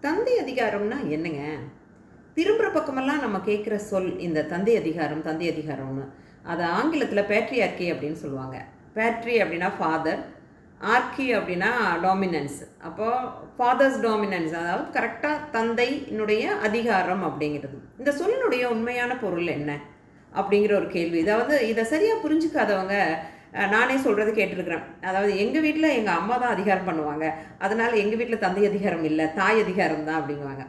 தந்தை அதிகாரம்னா என்னங்க? திரும்புற பக்கமெல்லாம் நம்ம கேட்குற சொல் இந்த தந்தை அதிகாரம், தந்தை அதிகாரம்னு. அத ஆங்கிலத்தில பேட்ரியார்கி அப்படின்னு சொல்லுவாங்க. பேட்ரி அப்படின்னா ஃபாதர், ஆர்கி அப்படின்னா டாமினன்ஸ். அப்போ ஃபாதர்ஸ் டாமினன்ஸ், அதாவது கரெக்ட்டா தந்தையினுடைய அதிகாரம் அப்படிங்கிறது. இந்த சொல்லினுடைய உண்மையான பொருள் என்ன? அப்படிங்கிற ஒரு கேள்வி. அதாவது இத சரியா புரிஞ்சுக்காதவங்க, நானே சொல்றது கேட்டுருக்கிறேன். அதாவது எங்க வீட்ல எங்க அம்மா தான் அதிகாரம் பண்ணுவாங்க. அதனால எங்க வீட்ல தந்தை அதிகாரம் இல்ல, தாய் அதிகாரம் தான் அப்படிங்குவாங்க.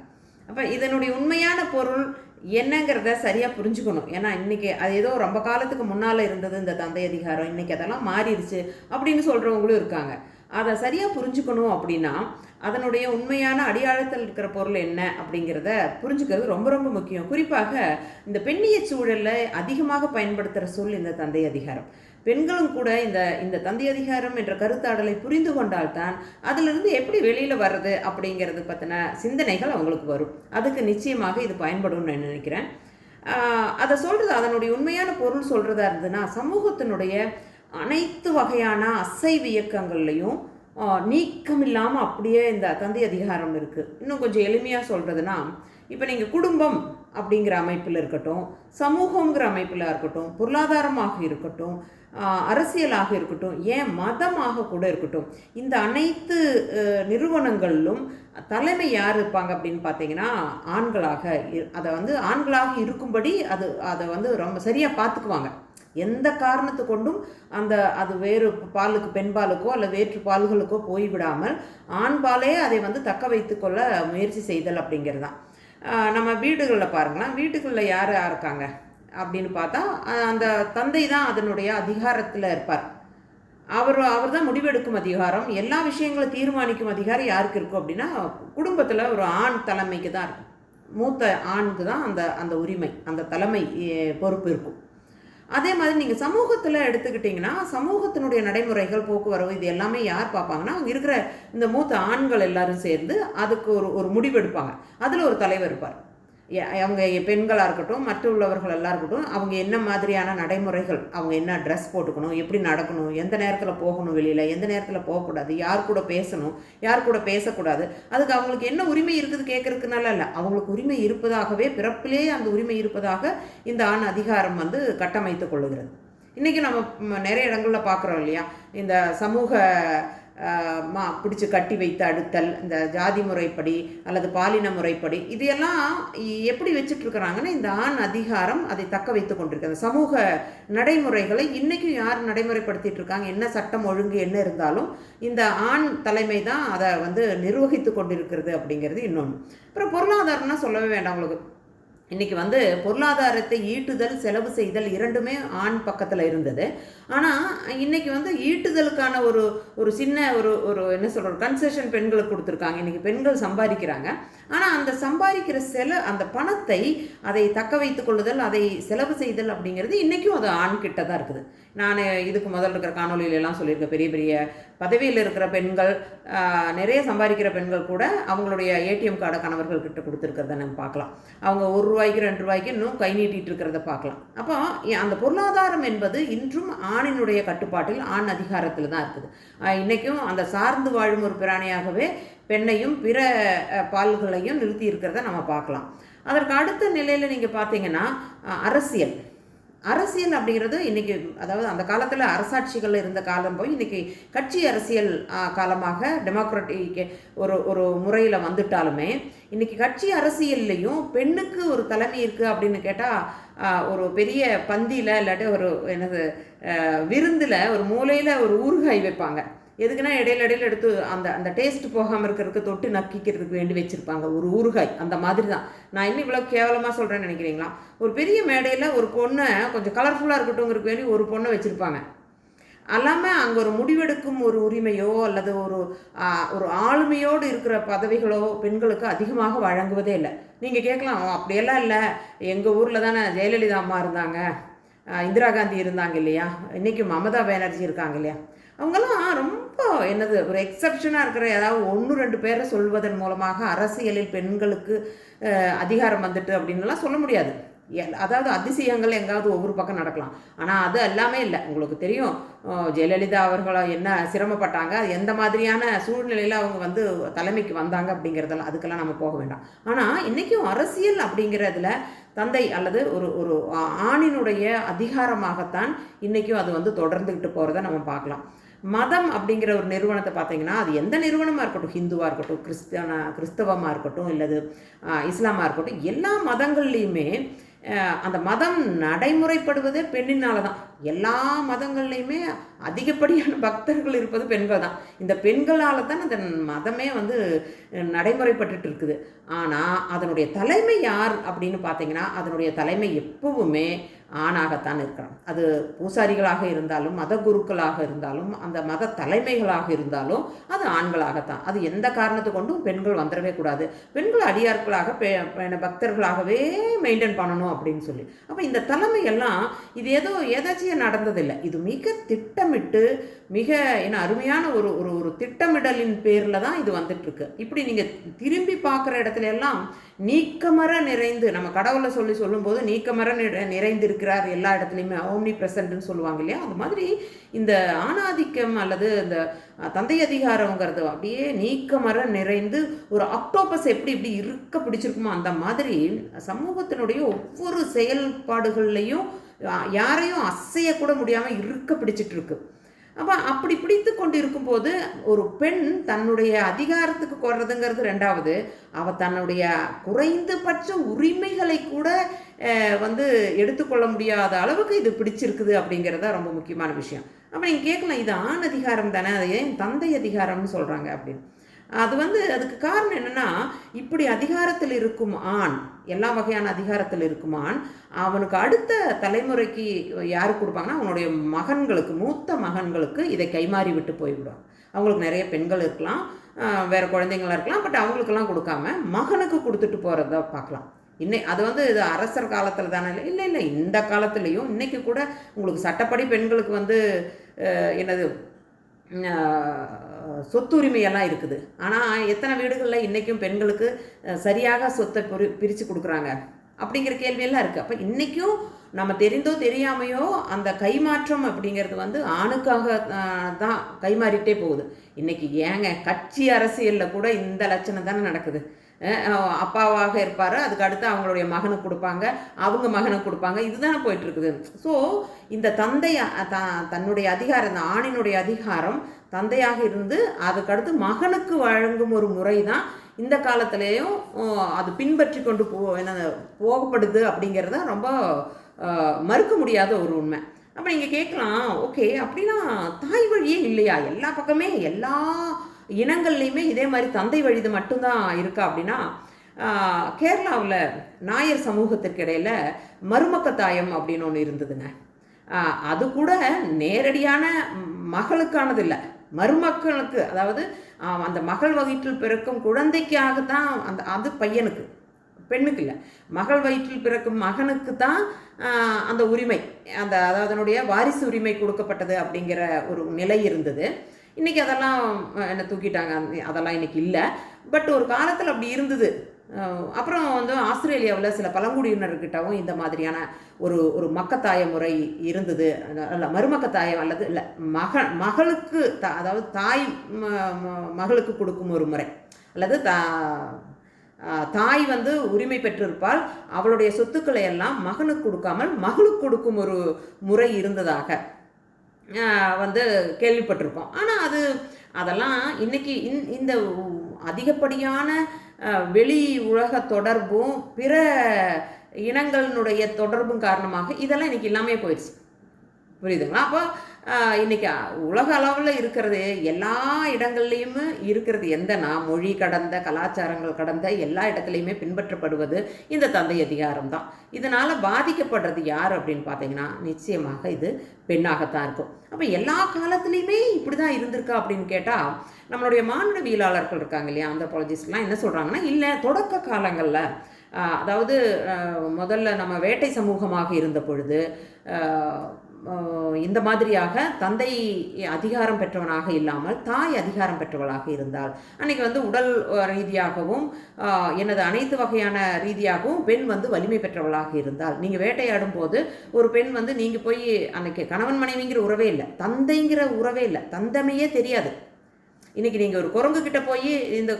அப்ப இதனுடைய உண்மையான பொருள் என்னங்கிறத சரியா புரிஞ்சுக்கணும். ஏன்னா இன்னைக்கு அது ஏதோ ரொம்ப காலத்துக்கு முன்னால இருந்தது இந்த தந்தை அதிகாரம். இன்னைக்கு அதெல்லாம் மாறிடுச்சு அப்படின்னு சொல்றவங்களும் இருக்காங்க. அத சரியா புரிஞ்சுக்கணும் அப்படின்னா, அதனுடைய உண்மையான அடியாழத்தில் இருக்கிற பொருள் என்ன அப்படிங்கிறத புரிஞ்சுக்கிறது ரொம்ப ரொம்ப முக்கியம். குறிப்பாக இந்த பெண்ணிய சூழல்ல அதிகமாக பயன்படுத்துற சொல் இந்த தந்தை அதிகாரம். பெண்களும் கூட இந்த இந்த தந்தை அதிகாரம் என்ற கருத்தாடலை புரிந்து கொண்டால்தான் அதிலிருந்து எப்படி வெளியில வர்றது அப்படிங்கிறது பத்தின சிந்தனைகள் அவங்களுக்கு வரும். அதுக்கு நிச்சயமாக இது பயன்படும்னு நான் நினைக்கிறேன். அதை சொல்றது, அதனுடைய உண்மையான பொருள் சொல்றதா இருந்ததுன்னா, சமூகத்தினுடைய அனைத்து வகையான அசைவு இயக்கங்கள்லையும் நீக்கம் இல்லாமல் அப்படியே இந்த தந்தை அதிகாரம் இருக்குது. இன்னும் கொஞ்சம் எளிமையாக சொல்கிறதுனா, இப்போ நீங்கள் குடும்பம் அப்படிங்கிற அமைப்பில் இருக்கட்டும், சமூகங்கிற அமைப்பில் இருக்கட்டும், பொருளாதாரமாக இருக்கட்டும், அரசியலாக இருக்கட்டும், ஏன் மதமாக கூட இருக்கட்டும், இந்த அனைத்து நிறுவனங்களிலும் தலைமை யார் இருப்பாங்க அப்படின்னு பார்த்தீங்கன்னா, ஆண்களாக அதை வந்து ஆண்களாக இருக்கும்படி அதை வந்து ரொம்ப சரியாக பார்த்துக்குவாங்க. எந்த காரணத்து கொண்டும் அது வேறு பாலுக்கு பெண் பாலுக்கோ அல்ல வேற்று பால்களுக்கோ போய்விடாமல் ஆண்பாலே அதை வந்து தக்க வைத்து கொள்ள முயற்சி செய்தல் அப்படிங்கிறது தான். நம்ம வீடுகளில் பாருங்களேன், வீட்டுகளில் யார் இருக்காங்க அப்படின்னு பார்த்தா அந்த தந்தை தான் அதனுடைய அதிகாரத்தில் இருப்பார். அவர் தான் முடிவெடுக்கும் அதிகாரம். எல்லா விஷயங்களும் தீர்மானிக்கும் அதிகாரம் யாருக்கு இருக்கும் அப்படின்னா, குடும்பத்தில் ஒரு ஆண் தலைமைக்கு தான் இருக்கும். மூத்த ஆணுக்கு தான் அந்த அந்த உரிமை, அந்த தலைமை பொறுப்பு இருக்கும். அதே மாதிரி நீங்கள் சமூகத்தில் எடுத்துக்கிட்டிங்கன்னா, சமூகத்தினுடைய நடைமுறைகள், போக்குவரவு, இது எல்லாமே யார் பார்ப்பாங்கன்னா, அங்கே இருக்கிற இந்த மூத்த ஆண்கள் எல்லாரும் சேர்ந்து அதுக்கு ஒரு முடிவெடுப்பாங்க. அதில் ஒரு தலைவர் இருப்பார். அவங்க பெண்களாக இருக்கட்டும், மற்ற உள்ளவர்கள் எல்லாம் இருக்கட்டும், அவங்க என்ன மாதிரியான நடைமுறைகள், அவங்க என்ன ட்ரெஸ் போட்டுக்கணும், எப்படி நடக்கணும், எந்த நேரத்தில் போகணும் வெளியில், எந்த நேரத்தில் போகக்கூடாது, யார் கூட பேசணும், யார் கூட பேசக்கூடாது, அதுக்கு அவங்களுக்கு என்ன உரிமை இருக்குது கேட்கறதுக்குனால இல்லை, அவங்களுக்கு உரிமை இருப்பதாகவே, பிறப்பிலே அந்த உரிமை இருப்பதாக இந்த ஆண் அதிகாரம் வந்து கட்டமைத்து கொள்ளுகிறது. இன்றைக்கி நம்ம நிறைய இடங்களில் பார்க்குறோம் இல்லையா, இந்த சமூக பிடிச்சி கட்டி வைத்து அடுத்தல், இந்த ஜாதி முறைப்படி அல்லது பாலின முறைப்படி, இதையெல்லாம் எப்படி வச்சுட்ருக்குறாங்கன்னா, இந்த ஆண் அதிகாரம் அதை தக்க வைத்து கொண்டிருக்கு. அந்த சமூக நடைமுறைகளை இன்றைக்கும் யார் நடைமுறைப்படுத்திட்டு இருக்காங்க, என்ன சட்டம் ஒழுங்கு என்ன இருந்தாலும் இந்த ஆண் தலைமை தான் அதை வந்து நிர்வகித்து கொண்டிருக்கிறது அப்படிங்கிறது இன்னொன்று. அப்புறம் பொருளாதாரம்னா சொல்லவே வேண்டாம் உங்களுக்கு. இன்றைக்கி வந்து பொருளாதாரத்தை ஈட்டுதல், செலவு செய்தல் இரண்டுமே ஆண் பக்கத்தில் இருந்தது. ஆனால் இன்றைக்கி வந்து ஈட்டுதலுக்கான ஒரு சின்ன ஒரு என்ன சொல்கிற கன்செஷன் பெண்களுக்கு கொடுத்துருக்காங்க. இன்றைக்கி பெண்கள் சம்பாதிக்கிறாங்க. ஆனால் அந்த சம்பாதிக்கிற அந்த பணத்தை அதை தக்க வைத்து கொள்ளுதல், அதை செலவு செய்தல் அப்படிங்கிறது இன்றைக்கும் அது ஆண் கிட்ட தான் இருக்குது. நான் இதுக்கு முதல்ல இருக்கிற காணொலியிலலாம் சொல்லியிருக்கேன், பெரிய பெரிய பதவியில் இருக்கிற பெண்கள், நிறைய சம்பாதிக்கிற பெண்கள் கூட அவங்களுடைய ஏடிஎம் கார்டை கணவர்கள் கிட்ட கொடுத்துருக்கிறத நம்ம பார்க்கலாம். அவங்க ₹1 ₹2 இன்னும் கை நீட்டிகிட்டு இருக்கிறத பார்க்கலாம். அப்போ அந்த பொருளாதாரம் என்பது இன்றும் ஆணினுடைய கட்டுப்பாட்டில், ஆண் அதிகாரத்தில் தான் இருக்குது. இன்றைக்கும் அந்த சார்ந்து வாழும் ஒரு பிராணியாகவே பெண்ணையும் பிற பால்களையும் நிறுத்தி இருக்கிறத நம்ம பார்க்கலாம். அதற்கு அடுத்த நிலையில் நீங்கள் பார்த்தீங்கன்னா, அரசியல் அப்படிங்கிறது இன்றைக்கி, அதாவது அந்த காலத்தில் அரசாட்சிகள் இருந்த காலம் போய் இன்றைக்கி கட்சி அரசியல் காலமாக டெமோக்ராட்டிக் ஒரு முறையில் வந்துட்டாலுமே, இன்றைக்கி கட்சி அரசியல்லையும் பெண்ணுக்கு ஒரு தலைமை இருக்குது அப்படின்னு கேட்டால், ஒரு பெரிய பந்தியில் இல்லாட்டி ஒரு விருந்தில் ஒரு மூலையில் ஒரு ஊறுகாய் வைப்பாங்க. எதுக்குன்னா இடையில எடுத்து அந்த டேஸ்ட் போகாமல் இருக்கிறதுக்கு, தொட்டு நக்கிக்கிறதுக்கு வேண்டி வச்சுருப்பாங்க ஒரு ஊறுகாய். அந்த மாதிரி தான். நான் இன்னும் இவ்வளோ கேவலமாக சொல்கிறேன்னு நினைக்கிறீங்களா? ஒரு பெரிய மேடையில் ஒரு பொண்ணை கொஞ்சம் கலர்ஃபுல்லாக இருக்கட்டும்ங்கிறதுக்கு வேண்டி ஒரு பொண்ணை வச்சுருப்பாங்க. அல்லாமல் அங்கே ஒரு முடிவெடுக்கும் ஒரு உரிமையோ அல்லது ஒரு ஆளுமையோடு இருக்கிற பதவிகளோ பெண்களுக்கு அதிகமாக வழங்குவதே இல்லை. நீங்கள் கேட்கலாம், அப்படியெல்லாம் இல்லை, எங்கள் ஊரில் தானே ஜெயலலிதா அம்மா இருந்தாங்க, இந்திரா காந்தி இருந்தாங்க இல்லையா, இன்றைக்கும் மமதா பானர்ஜி இருக்காங்க இல்லையா, அவங்கெல்லாம் ரொம்ப ஒரு எக்ஸப்ஷனாக இருக்கிற ஏதாவது 1-2 பேரை சொல்வதன் மூலமாக அரசியலில் பெண்களுக்கு அதிகாரம் வந்துட்டு அப்படின்லாம் சொல்ல முடியாது. அதாவது அதிசயங்கள் எங்காவது ஒவ்வொரு பக்கம் நடக்கலாம். ஆனால் அது எல்லாமே இல்லை. உங்களுக்கு தெரியும் ஜெயலலிதா அவர்கள என்ன சிரமப்பட்டாங்க, எந்த மாதிரியான சூழ்நிலையில் அவங்க வந்து தலைமைக்கு வந்தாங்க அப்படிங்கிறதெல்லாம், அதுக்கெல்லாம் நம்ம போக வேண்டாம். ஆனால் இன்றைக்கும் அரசியல் அப்படிங்கிறதுல தந்தை அல்லது ஒரு ஒரு ஆணினுடைய அதிகாரமாகத்தான் இன்றைக்கும் அது வந்து தொடர்ந்துக்கிட்டு போகிறத நம்ம பார்க்கலாம். மதம் அப்படிங்கிற ஒரு நிறுவனத்தை பார்த்தீங்கன்னா, அது எந்த நிறுவனமாக இருக்கட்டும், ஹிந்துவாக இருக்கட்டும், கிறிஸ்தவமாக இருக்கட்டும், இல்லது இஸ்லாமாக இருக்கட்டும், எல்லா மதங்கள்லேயுமே அந்த மதம் நடைமுறைப்படுவதே பெண்ணினால தான். எல்லா மதங்கள்லையுமே அதிகப்படியான பக்தர்கள் இருப்பது பெண்கள் தான். இந்த பெண்களால் தான் அந்த மதமே வந்து நடைமுறைப்பட்டு இருக்குது. ஆனால் அதனுடைய தலைமை யார் அப்படின்னு பார்த்தீங்கன்னா, அதனுடைய தலைமை எப்பவுமே ஆணாகத்தான் இருக்கிறான். அது பூசாரிகளாக இருந்தாலும், மத குருக்களாக இருந்தாலும், அந்த மத தலைமைகளாக இருந்தாலும் அது ஆண்களாகத்தான். அது எந்த காரணத்தை கொண்டும் பெண்கள் வந்துடவே கூடாது. பெண்கள் அடியார்களாக பக்தர்களாகவே மெயின்டைன் பண்ணணும் அப்படின்னு சொல்லி. அப்போ இந்த தலைமையெல்லாம் இது ஏதாச்சும் நடந்ததில்லை. இது மிக திட்டமிட்டு மிக அருமையான ஒரு ஒரு ஒரு திட்டமிடலின் பேரில் தான் இது வந்துட்டுருக்கு. இப்படி நீங்கள் திரும்பி பார்க்குற இடத்துல எல்லாம் நீக்கமர நிறைந்து, நம்ம கடவுளை சொல்லும்போது நீக்கமர நிறைந்து இருக்கிறார் எல்லா இடத்துலையுமே, ஓம்னி பிரசன்ட்னு சொல்லுவாங்க இல்லையா, அது மாதிரி இந்த ஆணாதிக்கம் அல்லது இந்த தந்தை அதிகாரங்கிறது அப்படியே நீக்கமர நிறைந்து ஒரு ஆக்டோபஸ் எப்படி இப்படி இருக்க பிடிச்சிருக்குமோ அந்த மாதிரி சமூகத்தினுடைய ஒவ்வொரு செயல்பாடுகள்லையும் யாரையும் அசையக்கூட முடியாமல் இருக்க பிடிச்சிட்டு இருக்கு. அப்போ அப்படி பிடித்து கொண்டு இருக்கும்போது ஒரு பெண் தன்னுடைய அதிகாரத்துக்கு கொள்றதுங்கிறது ரெண்டாவது, அவள் தன்னுடைய குறைந்தபட்ச உரிமைகளை கூட வந்து எடுத்துக்கொள்ள முடியாத அளவுக்கு இது பிடிச்சிருக்குது அப்படிங்கிறத ரொம்ப முக்கியமான விஷயம். அப்போ நீங்கள் கேட்கலாம், இது ஆண் அதிகாரம் தானே, அது ஏன் தந்தை அதிகாரம்னு சொல்கிறாங்க அப்படின்னு. அது வந்து அதுக்கு காரணம் என்னென்னா, இப்படி அதிகாரத்தில் இருக்கும் ஆண், எல்லா வகையான அதிகாரத்தில் இருக்கும் ஆண், அவனுக்கு அடுத்த தலைமுறைக்கு யாருக்கு கொடுப்பாங்கன்னா அவனுடைய மகன்களுக்கு, மூத்த மகன்களுக்கு இதை கைமாறி விட்டு போய்விடும். அவங்களுக்கு நிறைய பெண்கள் இருக்கலாம், வேறு குழந்தைங்களாக இருக்கலாம், பட் அவங்களுக்கெல்லாம் கொடுக்காம மகனுக்கு கொடுத்துட்டு போகிறத பார்க்கலாம். அது வந்து இது அரசர் காலத்தில் தானே, இல்லை இந்த காலத்துலேயும் இன்றைக்கி கூட உங்களுக்கு சட்டப்படி பெண்களுக்கு வந்து என்னது சொத்துரிமையெல்லாம் இருக்குது. ஆனால் எத்தனை வீடுகளில் இன்றைக்கும் பெண்களுக்கு சரியாக சொத்தை பிரித்து கொடுக்குறாங்க அப்படிங்கிற கேள்வியெல்லாம் இருக்குது. அப்போ இன்றைக்கும் நம்ம தெரிந்தோ தெரியாமையோ அந்த கைமாற்றம் அப்படிங்கிறது வந்து ஆணுக்காக தான் கைமாறிட்டே போகுது. இன்றைக்கி ஏங்க கட்சி அரசியலில் கூட இந்த லட்சணம் தானே நடக்குது. அப்பாவாக இருப்பார், அதுக்கு அடுத்து அவங்களுடைய மகனுக்கு கொடுப்பாங்க, அவங்க மகனுக்கு கொடுப்பாங்க, இதுதானே போயிட்டுருக்குது. ஸோ இந்த தந்தை தன்னுடைய அதிகாரம், இந்த ஆணினுடைய அதிகாரம் தந்தையாக இருந்து அதுக்கடுத்து மகனுக்கு வழங்கும் ஒரு முறை தான் இந்த காலத்திலேயும் அது பின்பற்றி கொண்டு போகப்படுது அப்படிங்கிறத ரொம்ப மறுக்க முடியாத ஒரு உண்மை. அப்போ நீங்கள் கேட்கலாம், ஓகே அப்படின்னா தாய் வழியே இல்லையா? எல்லா பக்கமே எல்லா இனங்கள்லையுமே இதே மாதிரி தந்தை வழிது மட்டும்தான் இருக்கா அப்படின்னா, கேரளாவில் நாயர் சமூகத்திற்கு இடையில் மருமக்கத்தாயம் அப்படின்னு ஒன்று இருந்ததுங்க. அது கூட நேரடியான மகளுக்கானது இல்லை, மருமக்களுக்கு, அதாவது அந்த மகள் வயிற்றில் பிறக்கும் குழந்தைக்காகத்தான் அது பையனுக்கு, பெண்ணுக்கு இல்லை, மகள் வயிற்றில் பிறக்கும் மகனுக்கு தான் அந்த உரிமை, அதாவது அதனுடைய வாரிசு உரிமை கொடுக்கப்பட்டது அப்படிங்கிற ஒரு நிலை இருந்தது. இன்றைக்கி அதெல்லாம் என்ன தூக்கிட்டாங்க, அதெல்லாம் இன்றைக்கி இல்லை. பட் ஒரு காலத்தில் அப்படி இருந்தது. அப்புறம் வந்து ஆஸ்திரேலியாவில் சில பழங்குடியினர்கிட்டவும் இந்த மாதிரியான ஒரு மக்கத்தாய முறை இருந்தது. அல்ல மருமக்கத்தாயம் அல்லது இல்லை மகளுக்கு அதாவது தாய் மகளுக்கு கொடுக்கும் ஒரு முறை, அல்லது தாய் வந்து உரிமை பெற்றிருப்பால் அவளுடைய சொத்துக்களை எல்லாம் மகனுக்கு கொடுக்காமல் மகளுக்கு கொடுக்கும் ஒரு முறை இருந்ததாக வந்து கேள்விப்பட்டிருக்கோம். ஆனால் அதெல்லாம் இன்றைக்கி இந்த அதிகப்படியான வெளி உலக தொடர்பும் பிற இனங்களினுடைய தொடர்பும் காரணமாக இதெல்லாம் இன்றைக்கி எல்லாமே போயிடுச்சு. புரியுதுங்களா? அப்போ இன்றைக்கி உலக அளவில் இருக்கிறது, எல்லா இடங்கள்லையுமே இருக்கிறது எந்தனா மொழி கடந்த, கலாச்சாரங்கள் கடந்த எல்லா இடத்துலையுமே பின்பற்றப்படுவது இந்த தந்தை அதிகாரம் தான். இதனால் பாதிக்கப்படுறது யார் அப்படின்னு பார்த்தீங்கன்னா, நிச்சயமாக இது பெண்ணாகத்தான் இருக்கும். அப்போ எல்லா காலத்துலேயுமே இப்படி தான் இருந்திருக்கா அப்படின்னு கேட்டால், நம்மளுடைய மானுடவியலாளர்கள் இருக்காங்க இல்லையா, ஆந்த்ரோபாலஜிஸ்ட்லாம் என்ன சொல்கிறாங்கன்னா, இல்லை தொடக்க காலங்களில், அதாவது முதல்ல நம்ம வேட்டை சமூகமாக இருந்த பொழுது இந்த மாதிரியாக தந்தை அதிகாரம் பெற்றவனாக இல்லாமல் தாய் அதிகாரம் பெற்றவளாக இருந்தால், அன்றைக்கி வந்து உடல் ரீதியாகவும் எனது அனைத்து வகையான ரீதியாகவும் பெண் வந்து வலிமை பெற்றவளாக இருந்தால், நீங்கள் வேட்டையாடும் போது ஒரு பெண் வந்து நீங்கள் போய் அன்றைக்கி கணவன் மனைவிங்கிற உறவே இல்லை, தந்தைங்கிற உறவே இல்லை, தந்தமையே தெரியாது. இன்றைக்கி நீங்கள் ஒரு குரங்கு கிட்ட போய் இந்த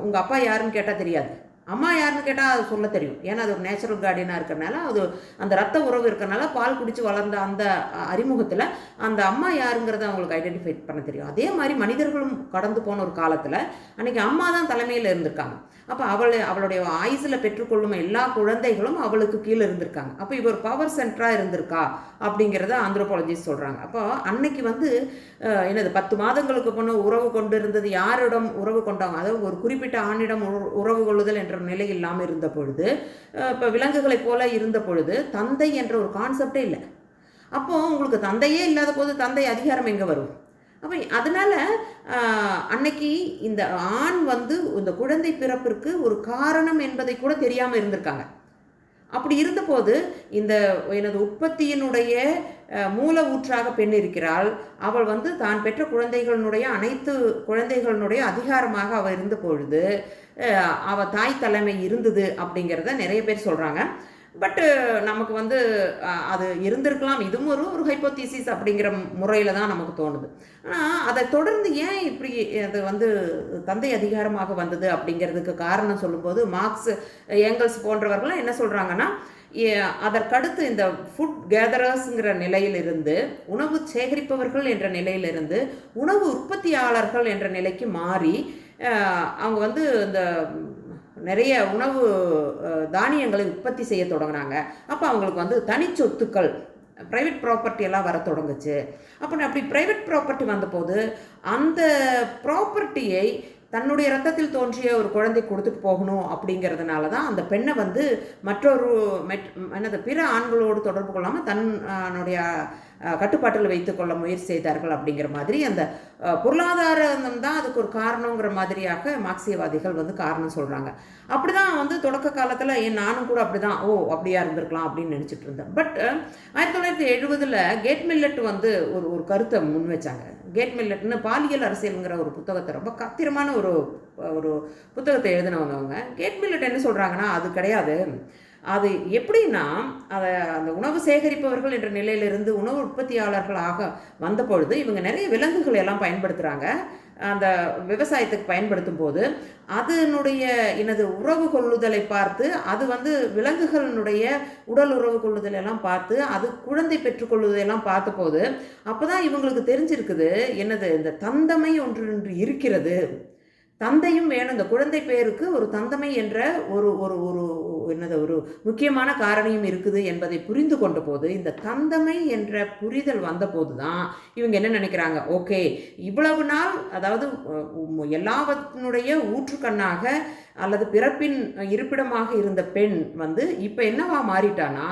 உங்கள் அப்பா யாருன்னு கேட்டால் தெரியாது, அம்மா யாருன்னு கேட்டால் அது சொல்ல தெரியும். ஏன்னா அது ஒரு நேச்சுரல் கார்டியனாக இருக்கிறனால, அது அந்த ரத்த உறவு இருக்கிறனால, பால் குடித்து வளர்ந்த அந்த அறிமுகத்தில் அந்த அம்மா யாருங்கிறத அவங்களுக்கு ஐடென்டிஃபை பண்ண தெரியும். அதே மாதிரி மனிதர்களும் கடந்து போன ஒரு காலத்தில் அன்றைக்கி அம்மா தான் தலைமையில் இருந்திருக்காங்க. அப்போ அவளுடைய ஆயுசில் பெற்றுக்கொள்ளும் எல்லா குழந்தைகளும் அவளுக்கு கீழே இருந்திருக்காங்க. அப்போ இவர் பவர் சென்டராக இருந்திருக்கா அப்படிங்கிறத ஆந்த்ரோபாலஜிஸ்ட் சொல்கிறாங்க. அப்போ அன்னைக்கு வந்து என்னது 10 மாதங்களுக்கு முன்னே உறவு கொண்டு இருந்தது யாரிடம் உறவு கொண்டாங்க, அதாவது ஒரு குறிப்பிட்ட ஆணிடம் உறவு கொள்ளுதல் என்ற நிலை இல்லாமல் இருந்த பொழுது, இப்போ விலங்குகளைப் போல இருந்த பொழுது தந்தை என்ற ஒரு கான்செப்டே இல்லை. அப்போது உங்களுக்கு தந்தையே இல்லாத போது தந்தை அதிகாரம் எங்கே வரும்? அப்போ அதனால் அன்னைக்கு இந்த ஆண் வந்து இந்த குழந்தை பிறப்பிற்கு ஒரு காரணம் என்பதை கூட தெரியாமல் இருந்திருக்காங்க. அப்படி இருந்தபோது இந்த எனது உற்பத்தியினுடைய மூல ஊற்றாக பெண் இருக்கிறாள். அவள் வந்து தான் பெற்ற குழந்தைகளினுடைய அனைத்து குழந்தைகளினுடைய அதிகாரமாக அவள் இருந்த பொழுது அவள் தாய் தலைமை இருந்தது அப்படிங்கிறத நிறைய பேர் சொல்கிறாங்க. பட்டு நமக்கு வந்து அது இருந்திருக்கலாம், இதுவும் ஒரு ஹைப்போதீசிஸ் அப்படிங்கிற முறையில் தான் நமக்கு தோணுது. ஆனால் அதை தொடர்ந்து ஏன் இப்படி அது வந்து தந்தை அதிகாரமாக வந்தது அப்படிங்கிறதுக்கு காரணம் சொல்லும்போது மார்க்ஸ், ஏங்கல்ஸ் போன்றவர்கள்லாம் என்ன சொல்கிறாங்கன்னா, அதற்கடுத்து இந்த ஃபுட் கேதரர்ஸுங்கிற நிலையிலிருந்து உணவு சேகரிப்பவர்கள் என்ற நிலையிலிருந்து உணவு உற்பத்தியாளர்கள் என்ற நிலைக்கு மாறி அவங்க வந்து இந்த நிறைய உணவு தானியங்களை உற்பத்தி செய்ய தொடங்கினாங்க. அப்போ அவங்களுக்கு வந்து தனி சொத்துக்கள், ப்ரைவேட் ப்ராப்பர்ட்டி எல்லாம் வர தொடங்குச்சு. அப்படி ப்ரைவேட் ப்ராப்பர்ட்டி வந்தபோது அந்த ப்ராப்பர்ட்டியை தன்னுடைய ரத்தத்தில் தோன்றிய ஒரு குழந்தை கொடுத்துட்டு போகணும் அப்படிங்கிறதுனால தான் அந்த பெண்ணை வந்து மற்றொரு பிற ஆண்களோடு தொடர்பு கொள்ளாமல் தன்னுடைய கட்டுப்பாட்டில் வைத்துக்கொள்ள முயற்சி செய்தார்கள் அப்படிங்கிற மாதிரி அந்த பொருளாதாரம் தான் அதுக்கு ஒரு காரணங்கிற மாதிரியாக மார்க்சியவாதிகள் வந்து காரணம் சொல்கிறாங்க. அப்படி தான் வந்து தொடக்க காலத்தில் நானும் கூட அப்படி தான் அப்படியா இருந்திருக்கலாம் அப்படின்னு நினச்சிட்டு இருந்தேன். பட் 1970 கேட் மில்லட் வந்து ஒரு கருத்தை முன் வச்சாங்க. கேட் மில்லட்னு பாலியல் அரசியலுங்கிற ஒரு புத்தகத்தை, ரொம்ப கத்திரமான ஒரு புத்தகத்தை எழுதினவங்க அவங்க. கேட் மில்லட் என்ன சொல்கிறாங்கன்னா, அது கிடையாது, அது எப்படின்னா அந்த உணவு சேகரிப்பவர்கள் என்ற நிலையிலிருந்து உணவு உற்பத்தியாளர்களாக வந்த பொழுது இவங்க நிறைய விலங்குகள் எல்லாம் பயன்படுத்துகிறாங்க. அந்த விவசாயத்துக்கு பயன்படுத்தும் போது அதனுடைய உறவு கொள்ளுதலை பார்த்து, அது வந்து விலங்குகளினுடைய உடல் உறவு கொள்ளுதல் எல்லாம் பார்த்து அது குழந்தை பெற்றுக்கொள்ளுதெல்லாம் பார்த்த போது அப்போ தான் இவங்களுக்கு தெரிஞ்சிருக்குது, இந்த தந்தமை ஒன்று இருக்கிறது, தந்தையும் வேணும், இந்த குழந்தை பேருக்கு ஒரு தந்தமை என்ற ஒரு ஒரு ஒரு ஒரு முக்கியமான காரணியும் இருக்குது என்பதை புரிந்து கொண்ட போது, இந்த தந்தமை என்ற புரிதல் வந்த போது தான் இவங்க என்ன நினைக்கிறாங்க, ஓகே இவ்வளவு நாள் அதாவது எல்லாவற்றினுடைய ஊற்றுக்கண்ணாக அல்லது பிறப்பின் இருப்பிடமாக இருந்த பெண் வந்து இப்போ என்னவா மாறிட்டானா,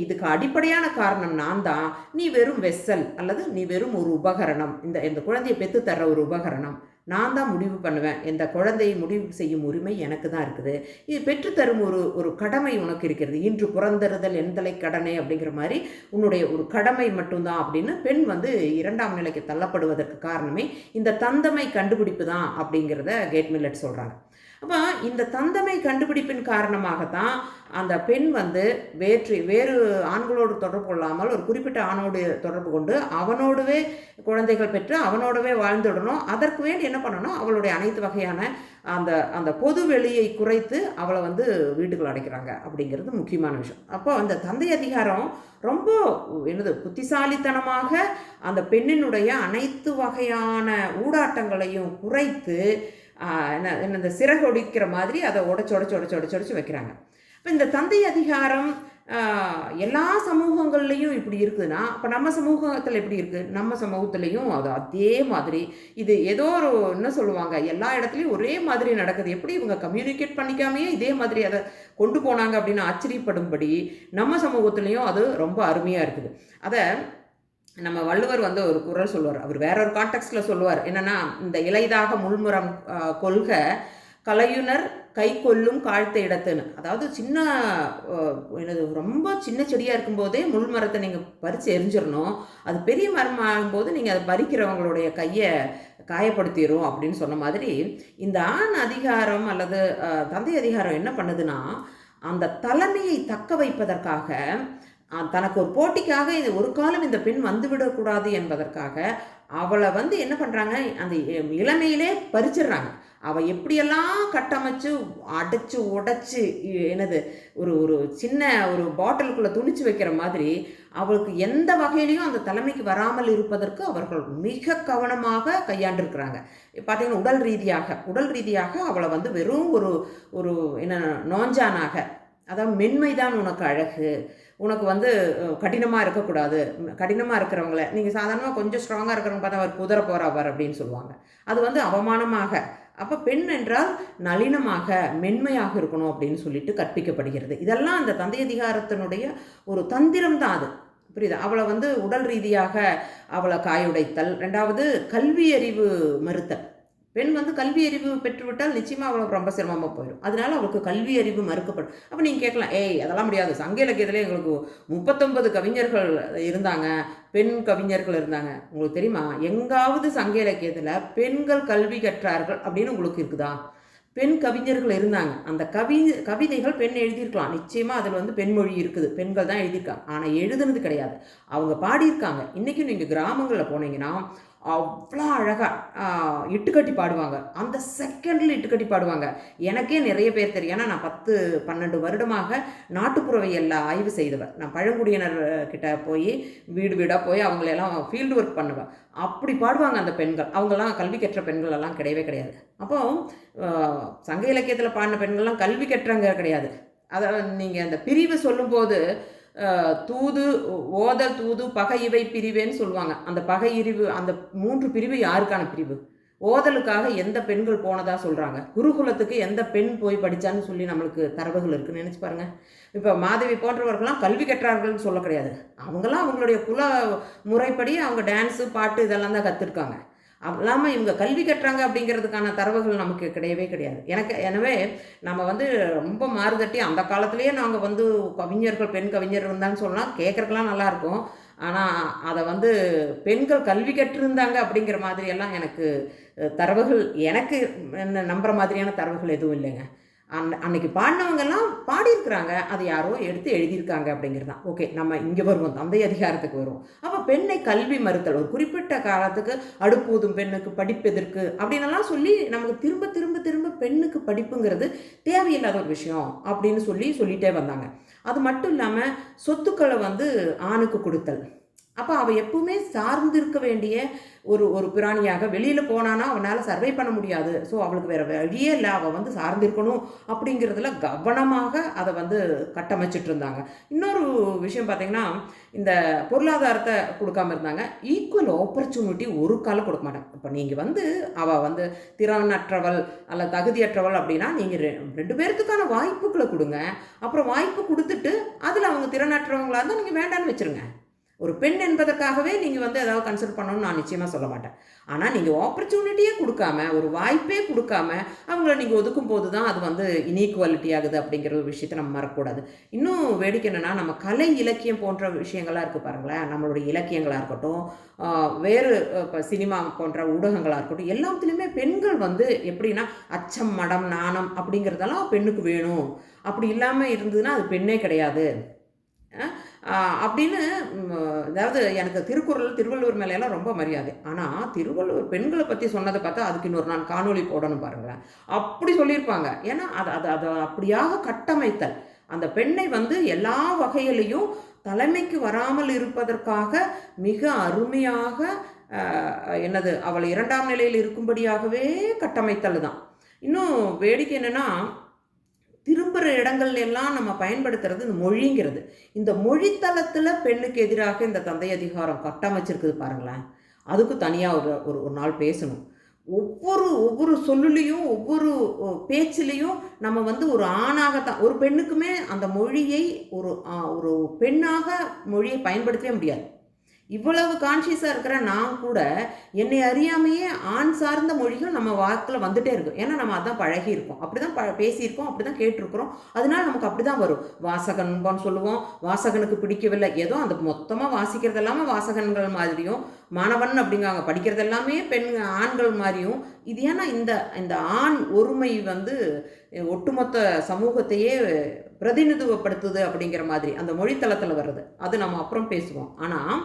இதுக்கு அடிப்படையான காரணம் நான் தான், நீ வெறும் வெசல் அல்லது நீ வெறும் ஒரு உபகரணம், இந்த குழந்தையை பெற்று தர்ற ஒரு உபகரணம், நான் தான் முடிவு பண்ணுவேன், இந்த குழந்தையை முடிவு செய்யும் உரிமை எனக்கு தான் இருக்குது, இது பெற்றுத்தரும் ஒரு கடமை உனக்கு இருக்கிறது, இன்று புறந்தறுதல் எந்தலை கடனை அப்படிங்கிற மாதிரி உன்னுடைய ஒரு கடமை மட்டும்தான் அப்படின்னு பெண் வந்து 2ஆம் நிலைக்கு தள்ளப்படுவதற்கு காரணமே இந்த தந்தமை கண்டுபிடிப்பு தான் அப்படிங்கிறத கேட் மில்லட் சொல்கிறாங்க. அப்போ இந்த தந்தமை கண்டுபிடிப்பின் காரணமாகத்தான் அந்த பெண் வந்து வேறு ஆண்களோடு தொடர்பு கொள்ளாமல் ஒரு குறிப்பிட்ட ஆணோடு தொடர்பு கொண்டு அவனோடவே குழந்தைகள் பெற்று அவனோடவே வாழ்ந்துடணும். அதற்கு வேண்டி என்ன பண்ணணும், அவளுடைய அனைத்து வகையான அந்த பொது வெளியை குறைத்து அவளை வந்து வீட்டுக்குள் அடைக்கிறாங்க அப்படிங்கிறது முக்கியமான விஷயம். அப்போ அந்த தந்தை அதிகாரம் ரொம்ப புத்திசாலித்தனமாக அந்த பெண்ணினுடைய அனைத்து வகையான ஊடாட்டங்களையும் குறைத்து இந்த சிறகொடிக்கிற மாதிரி அதை உடச்சு வைக்கிறாங்க. இப்போ இந்த தந்தை அதிகாரம் எல்லா சமூகங்கள்லேயும் இப்படி இருக்குதுன்னா அப்போ நம்ம சமூகத்தில் எப்படி இருக்குது, நம்ம சமூகத்துலேயும் அது அதே மாதிரி இது ஏதோ என்ன சொல்லுவாங்க, எல்லா இடத்துலையும் ஒரே மாதிரி நடக்குது, எப்படி இவங்க கம்யூனிகேட் பண்ணிக்காமையே இதே மாதிரி அதை கொண்டு போனாங்க அப்படின்னு ஆச்சரியப்படும்படி நம்ம சமூகத்துலேயும் அது ரொம்ப அருமையாக இருக்குது. அதை நம்ம வள்ளுவர் வந்து ஒரு குறள் சொல்லுவார், அவர் வேற ஒரு கான்டெக்ஸ்டில் சொல்லுவார், என்னென்னா இந்த இலைதாக முள்முறம் கொள்க கலையுனர் கை கொல்லும் காழ்த்த இடத்துன்னு. அதாவது சின்ன என்னது ரொம்ப சின்ன செடியாக இருக்கும்போதே முள் மரத்தை நீங்கள் பறித்து எரிஞ்சிடணும். அது பெரிய மரம் ஆகும்போது நீங்கள் அதை பறிக்கிறவங்களுடைய கையை காயப்படுத்திடும் அப்படின்னு சொன்ன மாதிரி, இந்த ஆண் அதிகாரம் அல்லது தந்தை அதிகாரம் என்ன பண்ணுதுன்னா, அந்த தலைமையை தக்க வைப்பதற்காக தனக்கு ஒரு போட்டிக்காக இது ஒரு காலம் இந்த பெண் வந்துவிடக்கூடாது என்பதற்காக அவளை வந்து என்ன பண்ணுறாங்க, அந்த இளமையிலே பறிச்சிடுறாங்க. அவள் எப்படியெல்லாம் கட்டமைச்சு அடைச்சு உடைச்சி என்னது ஒரு ஒரு சின்ன ஒரு பாட்டிலுக்குள்ளே துணிச்சு வைக்கிற மாதிரி அவளுக்கு எந்த வகையிலையும் அந்த தலைமைக்கு வராமல் இருப்பதற்கு அவர்கள் மிக கவனமாக கையாண்டிருக்கிறாங்க. பார்த்தீங்கன்னா உடல் ரீதியாக அவளை வந்து வெறும் ஒரு ஒரு என்ன நோஞ்சானாக, அதாவது மென்மைதான் உனக்கு அழகு, உனக்கு வந்து கடினமாக இருக்கக்கூடாது, கடினமாக இருக்கிறவங்கள நீங்கள் சாதாரணமாக கொஞ்சம் ஸ்ட்ராங்காக இருக்கிறவங்க பார்த்தா அவர் குதிரை போகிறவர் அப்படின்னு சொல்லுவாங்க. அது வந்து அவமானமாக. அப்போ பெண் என்றால் நளினமாக மென்மையாக இருக்கணும் அப்படின்னு சொல்லிட்டு கற்பிக்கப்படுகிறது. இதெல்லாம் அந்த தந்தை அதிகாரத்தினுடைய ஒரு தந்திரம் தான் அது. புரியுதா? அவளை வந்து உடல் ரீதியாக அவளை காயுடைத்தல். ரெண்டாவது கல்வி அறிவு மறுத்தல். பெண் வந்து கல்வி அறிவு பெற்றுவிட்டால் நிச்சயமாக அவளுக்கு ரொம்ப சிரமமாக போயிடும். அதனால அவளுக்கு கல்வி அறிவு மறுக்கப்படும். அப்போ நீங்கள் கேட்கலாம், அதெல்லாம் முடியாது, சங்க இலக்கியத்திலே எங்களுக்கு 39 கவிஞர்கள் இருந்தாங்க, பெண் கவிஞர்கள் இருந்தாங்க. உங்களுக்கு தெரியுமா, எங்காவது சங்க இலக்கியத்தில் பெண்கள் கல்வி கற்றார்கள் அப்படின்னு உங்களுக்கு இருக்குதா? பெண் கவிஞர்கள் இருந்தாங்க. அந்த கவிதைகள் பெண் எழுதியிருக்கலாம், நிச்சயமாக அதில் வந்து பெண்மொழி இருக்குது, பெண்கள் தான் எழுதியிருக்காங்க. ஆனால் எழுதுனது கிடையாது, அவங்க பாடியிருக்காங்க. இன்றைக்கும் நீங்கள் கிராமங்களில் போனீங்கன்னா அவ்வளோ அழகாக இட்டுக்கட்டி பாடுவாங்க. அந்த செகண்டில் இட்டுக்கட்டி பாடுவாங்க. எனக்கே நிறைய பேர் தெரியும். ஏன்னா நான் 10-12 வருடமாக நாட்டுப்புறவையெல்லாம் ஆய்வு செய்தவன். நான் பழங்குடியினர் கிட்ட போய் வீடு வீடாக போய் அவங்களெல்லாம் ஃபீல்டு ஒர்க் பண்ணுவேன். அப்படி பாடுவாங்க அந்த பெண்கள். அவங்கெல்லாம் கல்வி கற்ற பெண்கள் எல்லாம் கிடையவே கிடையாது. அப்போ சங்க இலக்கியத்தில் பாடின பெண்கள்லாம் கல்வி கற்றங்க கிடையாது. அதை நீங்கள் அந்த பிரிவு சொல்லும்போது தூது ஓதல் தூது பகை இவை பிரிவேன்னு சொல்லுவாங்க. அந்த பகை இரிவு, அந்த 3 பிரிவு யாருக்கான பிரிவு? ஓதலுக்காக எந்த பெண்கள் போனதாக சொல்கிறாங்க, குருகுலத்துக்கு எந்த பெண் போய் படித்தான்னு சொல்லி நம்மளுக்கு தரவுகள் இருக்குன்னு நினச்சி பாருங்கள். இப்போ மாதவி போன்றவர்கள்லாம் கல்வி கற்றார்கள்னு சொல்ல கிடையாது. அவங்களாம் அவங்களுடைய குல முறைப்படி அவங்க டான்ஸு பாட்டு இதெல்லாம் தான் கற்றுருக்காங்க. இல்லாமல் இவங்க கல்வி கட்டுறாங்க அப்படிங்கிறதுக்கான தரவுகள் நமக்கு கிடையவே கிடையாது. எனவே நம்ம வந்து ரொம்ப மாறுதட்டி அந்த காலத்திலேயே நாங்கள் வந்து கவிஞர்கள் பெண் கவிஞர் இருந்தான்னு சொன்னால் கேட்குறக்கெல்லாம் நல்லாயிருக்கும். ஆனால் அதை வந்து பெண்கள் கல்வி கற்றிருந்தாங்க அப்படிங்கிற மாதிரியெல்லாம் எனக்கு தரவுகள், எனக்கு நம்புகிற மாதிரியான தரவுகள் எதுவும் இல்லைங்க. அன்னைக்கு பாடினவங்கெல்லாம் பாடியிருக்கிறாங்க, அது யாரோ எடுத்து எழுதியிருக்காங்க அப்படிங்கிறது தான். ஓகே, நம்ம இங்கே வருவோம், தந்தை அதிகாரத்துக்கு வருவோம். அப்போ பெண்ணை கல்வி மறுத்தல், ஒரு குறிப்பிட்ட காலத்துக்கு அடுப்பூதும் பெண்ணுக்கு படிப்பெதற்கு அப்படின்னலாம் சொல்லி நமக்கு திரும்ப திரும்ப திரும்ப பெண்ணுக்கு படிப்புங்கிறது தேவையில்லாத ஒரு விஷயம் அப்படின்னு சொல்லிட்டே வந்தாங்க. அது மட்டும் இல்லாமல் சொத்துக்களை வந்து ஆணுக்கு கொடுத்தல். அப்போ அவள் எப்பவுமே சார்ந்திருக்க வேண்டிய ஒரு பிராணியாக, வெளியில் போனான்னா அவனால் சர்வை பண்ண முடியாது. ஸோ அவளுக்கு வேறு வழியே இல்லை, அவள் வந்து சார்ந்திருக்கணும் அப்படிங்கிறதுல கவனமாக அதை வந்து கட்டமைச்சிட்டு இருந்தாங்க. இன்னொரு விஷயம் பார்த்திங்கன்னா, இந்த பொருளாதாரத்தை கொடுக்காம இருந்தாங்க. ஈக்குவல் ஆப்பர்ச்சுனிட்டி ஒரு காலம் கொடுக்க மாட்டாங்க. இப்போ நீங்கள் வந்து அவள் வந்து திறனற்றவள் அல்ல தகுதியற்றவள் அப்படின்னா நீங்கள் 2 பேர்த்துக்கான வாய்ப்புகளை கொடுங்க. அப்புறம் வாய்ப்பு கொடுத்துட்டு அதில் அவங்க திறனற்றவங்களாக இருந்தால் நீங்கள் வேண்டான்னு வச்சுருங்க. ஒரு பெண் என்பதற்காகவே நீங்கள் வந்து ஏதாவது கன்சிடர் பண்ணணும்னு நான் நிச்சயமாக சொல்ல மாட்டேன். ஆனால் நீங்கள் ஆப்பர்ச்சுனிட்டியே கொடுக்காம, ஒரு வாய்ப்பே கொடுக்காம அவங்கள நீங்கள் ஒதுக்கும் போது தான் அது வந்து இனீக்குவாலிட்டி ஆகுது அப்படிங்கிற ஒரு விஷயத்தை நம்ம மறக்கக்கூடாது. இன்னும் வேடிக்கை என்னென்னா, நம்ம கலை இலக்கியம் போன்ற விஷயங்களாக இருக்குது பாருங்களேன். நம்மளுடைய இலக்கியங்களாக இருக்கட்டும், வேறு இப்போ சினிமா போன்ற ஊடகங்களாக இருக்கட்டும், எல்லாத்துலேயுமே பெண்கள் வந்து எப்படின்னா அச்சம் மடம் நாணம் அப்படிங்கிறதெல்லாம் பெண்ணுக்கு வேணும். அப்படி இல்லாமல் இருந்ததுன்னா அது பெண்ணே கிடையாது அப்படின்னு. அதாவது எனக்கு திருவள்ளுவர் மேலையெல்லாம் ரொம்ப மரியாதை. ஆனால் திருவள்ளுவர் பெண்களை பற்றி சொன்னதை பார்த்தா அதுக்கு இன்னொரு நான் காணொலி போடணும் பாருங்களேன். அப்படி சொல்லியிருப்பாங்க. ஏன்னா அதை அப்படியாக கட்டமைத்தல், அந்த பெண்ணை வந்து எல்லா வகையிலையும் தலைமைக்கு வராமல் இருப்பதற்காக மிக அருமையாக அவள் 2ஆம் நிலையில் இருக்கும்படியாகவே கட்டமைத்தல் தான். இன்னும் வேடிக்கை என்னென்னா, திரும்புகிற இடங்கள் எல்லாம் நம்ம பயன்படுத்துறது இந்த மொழிங்கிறது. இந்த மொழித்தளத்தில் பெண்ணுக்கு எதிராக இந்த தந்தை அதிகாரம் கட்டமைச்சிருக்குது பாருங்களேன். அதுக்கு தனியாக ஒரு நாள் பேசணும். ஒவ்வொரு சொல்லுலேயும் ஒவ்வொரு பேச்சிலையும் நம்ம வந்து ஒரு ஆணாகத்தான், ஒரு பெண்ணுக்குமே அந்த மொழியை ஒரு பெண்ணாக மொழியை பயன்படுத்தவே முடியாது. இவ்வளவு கான்ஷியஸாக இருக்கிற நான் கூட என்னை அறியாமையே ஆண் சார்ந்த மொழிகள் நம்ம வாக்கில் வந்துட்டே இருக்கும். ஏன்னா நம்ம அதான் பழகியிருக்கோம், அப்படி தான் பேசியிருக்கோம், அப்படி தான் கேட்டிருக்கிறோம். அதனால நமக்கு அப்படி தான் வரும். வாசகன்பான்னு சொல்லுவோம், வாசகனுக்கு பிடிக்கவில்லை, ஏதோ அந்த மொத்தமாக வாசிக்கிறது எல்லாமே வாசகன்கள் மாதிரியும், மாணவன் அப்படிங்காங்க படிக்கிறது எல்லாமே ஆண்கள் மாதிரியும். இது ஏன்னா இந்த இந்த ஆண் ஒருமை வந்து ஒட்டுமொத்த சமூகத்தையே பிரதிநிதித்துவப்படுத்துது அப்படிங்கிற மாதிரி அந்த மொழித்தளத்தில் வருது. அது நம்ம அப்புறம் பேசுவோம். ஆனால்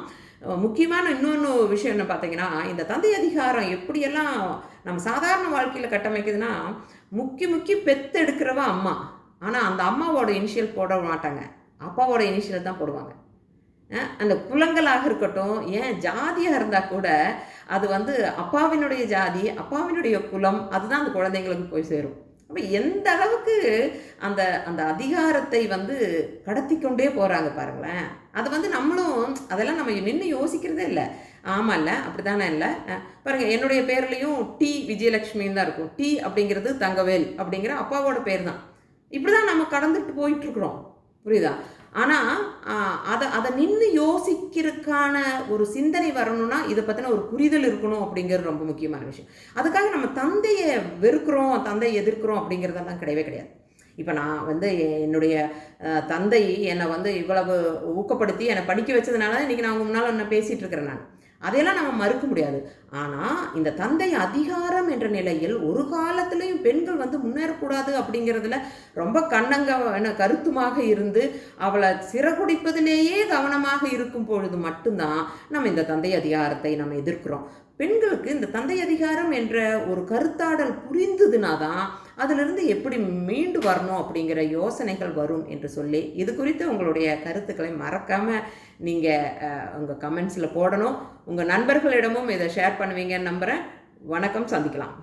முக்கியமான இன்னொன்று விஷயம் என்ன பார்த்தீங்கன்னா, இந்த தந்தை அதிகாரம் எப்படியெல்லாம் நம்ம சாதாரண வாழ்க்கையில் கட்டமைக்குதுன்னா, முக்கி பெத்தெடுக்கிறவ அம்மா. ஆனால் அந்த அம்மாவோட இனிஷியல் போட மாட்டாங்க, அப்பாவோட இனிஷியல் தான் போடுவாங்க. அந்த குலங்களாக இருக்கட்டும், ஏன் ஜாதியாக இருந்தால் கூட அது வந்து அப்பாவினுடைய ஜாதி, அப்பாவினுடைய குலம், அதுதான் அந்த குழந்தைங்களுக்கு போய் சேரும். அப்போ எந்த அளவுக்கு அந்த அந்த அதிகாரத்தை வந்து கடத்தி கொண்டே போகிறாங்க பாருங்களேன். அது வந்து நம்மளும் அதெல்லாம் நம்ம நின்று யோசிக்கிறதே இல்லை. ஆமாம் இல்லை, அப்படி தானே இல்லை. பாருங்கள், என்னுடைய பேர்லேயும் டி விஜயலட்சுமின்னு தான் இருக்கும். டி அப்படிங்கிறது தங்கவேல் அப்படிங்கிற அப்பாவோட பேர் தான். இப்படி தான் நம்ம கடந்துட்டு போயிட்டுருக்குறோம், புரியுதா? ஆனால் அதை நின்று யோசிக்கிறதுக்கான ஒரு சிந்தனை வரணும்னா இதை பற்றின ஒரு புரிதல் இருக்கணும் அப்படிங்கிறது ரொம்ப முக்கியமான விஷயம். அதுக்காக நம்ம தந்தையை வெறுக்கிறோம், தந்தையை எதிர்க்கிறோம் அப்படிங்கிறதெல்லாம் கிடையவே கிடையாது. இப்போ நான் வந்து என்னுடைய தந்தை என்னை வந்து இவ்வளவு ஊக்கப்படுத்தி என்னை படிக்க வச்சதுனால இன்றைக்கி நான் உங்கள் முன்னால் என்ன பேசிகிட்டு இருக்கிறேன். நான் அதையெல்லாம் நம்ம மறுக்க முடியாது. ஆனால் இந்த தந்தை அதிகாரம் என்ற நிலையில் ஒரு காலத்துலேயும் பெண்கள் வந்து முன்னேறக்கூடாது அப்படிங்கிறதுல ரொம்ப கருத்துமாக இருந்து அவளை சிறகுடிப்பதிலேயே கவனமாக இருக்கும் பொழுது மட்டும்தான் நம்ம இந்த தந்தை அதிகாரத்தை நம்ம எதிர்க்கிறோம். பெண்களுக்கு இந்த தந்தை அதிகாரம் என்ற ஒரு கருத்தாடல் புரிந்ததுனா தான் அதிலிருந்து எப்படி மீண்டு வரணும் அப்படிங்கிற யோசனைகள் வரும் என்று சொல்லி, இது குறித்து உங்களுடைய கருத்துக்களை மறக்காமல் நீங்கள் உங்கள் கமெண்ட்ஸில் போடணும். உங்கள் நண்பர்களிடமும் இதை ஷேர் பண்ணுவீங்கன்னு நம்புகிறேன். வணக்கம், சந்திக்கலாம்.